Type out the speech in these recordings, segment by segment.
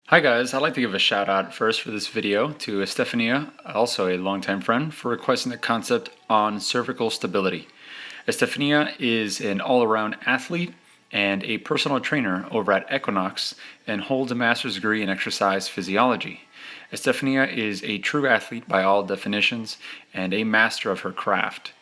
Hi guys, I'd like to give a shout out first for this video to Estefania, also a longtime friend, for requesting the concept on cervical stability. Estefania is an all-around athlete and a personal trainer over at Equinox and holds a master's degree in exercise physiology. Estefania is a true athlete by all definitions and a master of her craft.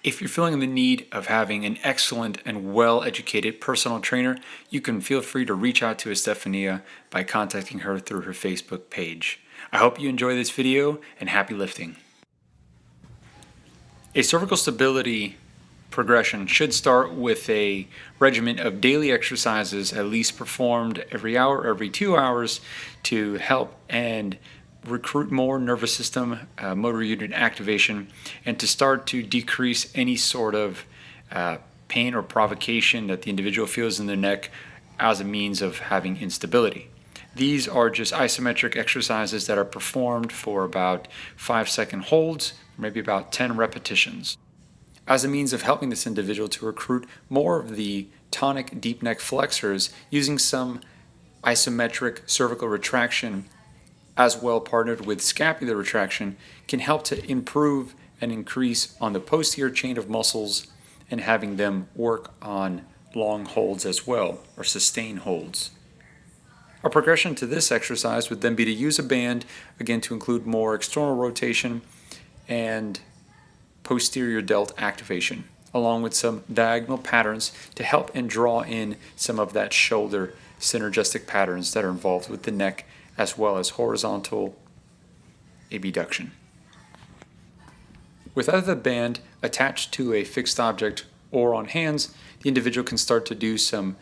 If you're feeling the need of having an excellent and well-educated personal trainer, you can feel free to reach out to Estefania by contacting her through her Facebook page. I hope you enjoy this video and happy lifting. A cervical stability progression should start with a regimen of daily exercises at least performed every hour, every 2 hours to help and recruit more nervous system, motor unit activation, and to start to decrease any sort of pain or provocation that the individual feels in their neck as a means of having instability. These are just isometric exercises that are performed for about 5-second holds, maybe about 10 repetitions, as a means of helping this individual to recruit more of the tonic deep neck flexors using some isometric cervical retraction as well partnered with scapular retraction can help to improve and increase on the posterior chain of muscles and having them work on long holds as well, or sustained holds. A progression to this exercise would then be to use a band, again to include more external rotation and posterior delt activation, along with some diagonal patterns to help and draw in some of that shoulder synergistic patterns that are involved with the neck, as well as horizontal abduction. With either the band attached to a fixed object or on hands, the individual can start to do some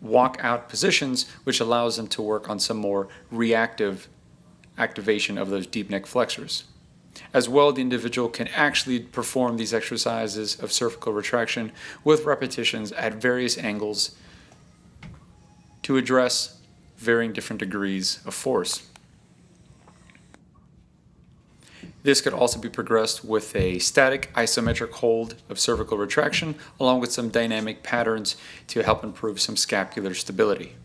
walk-out positions, which allows them to work on some more reactive activation of those deep neck flexors. As well, the individual can actually perform these exercises of cervical retraction with repetitions at various angles to address varying different degrees of force. This could also be progressed with a static isometric hold of cervical retraction along with some dynamic patterns to help improve some scapular stability.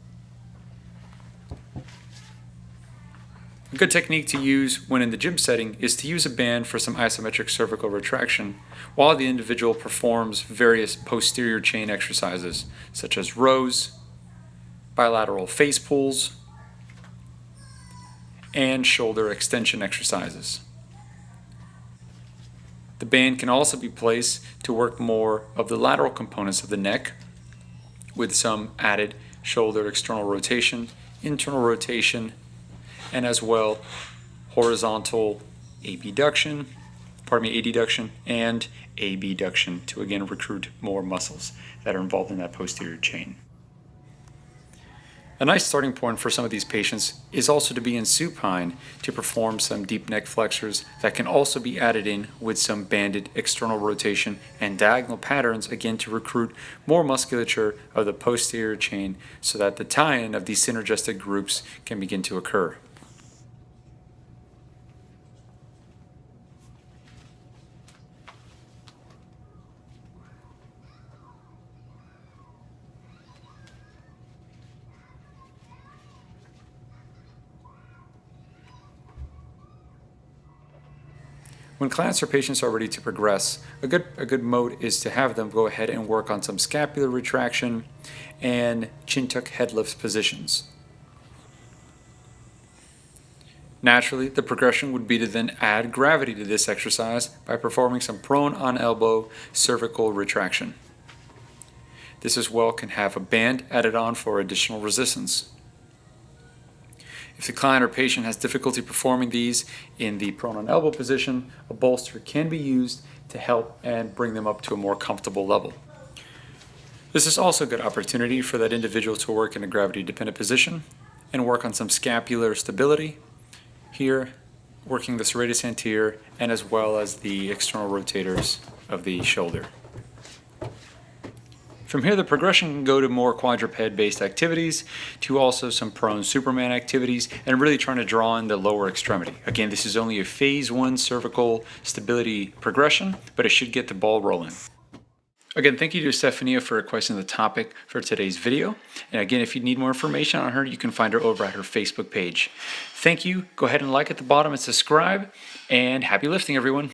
A good technique to use when in the gym setting is to use a band for some isometric cervical retraction while the individual performs various posterior chain exercises such as rows, bilateral face pulls, and shoulder extension exercises. The band can also be placed to work more of the lateral components of the neck with some added shoulder external rotation, internal rotation, and as well horizontal adduction and abduction to again recruit more muscles that are involved in that posterior chain. A nice starting point for some of these patients is also to be in supine to perform some deep neck flexors that can also be added in with some banded external rotation and diagonal patterns, again to recruit more musculature of the posterior chain so that the tie-in of these synergistic groups can begin to occur. When clients or patients are ready to progress, a good mode is to have them go ahead and work on some scapular retraction and chin tuck head lift positions. Naturally, the progression would be to then add gravity to this exercise by performing some prone on elbow cervical retraction. This as well can have a band added on for additional resistance. If the client or patient has difficulty performing these in the prone on elbow position, a bolster can be used to help and bring them up to a more comfortable level. This is also a good opportunity for that individual to work in a gravity-dependent position and work on some scapular stability. Here, working the serratus anterior and as well as the external rotators of the shoulder. From here, the progression can go to more quadruped-based activities, to also some prone Superman activities, and really trying to draw in the lower extremity. Again, this is only a phase 1 cervical stability progression, but it should get the ball rolling. Again, thank you to Stephania for requesting the topic for today's video. And again, if you need more information on her, you can find her over at her Facebook page. Thank you. Go ahead and like at the bottom and subscribe. And happy lifting, everyone.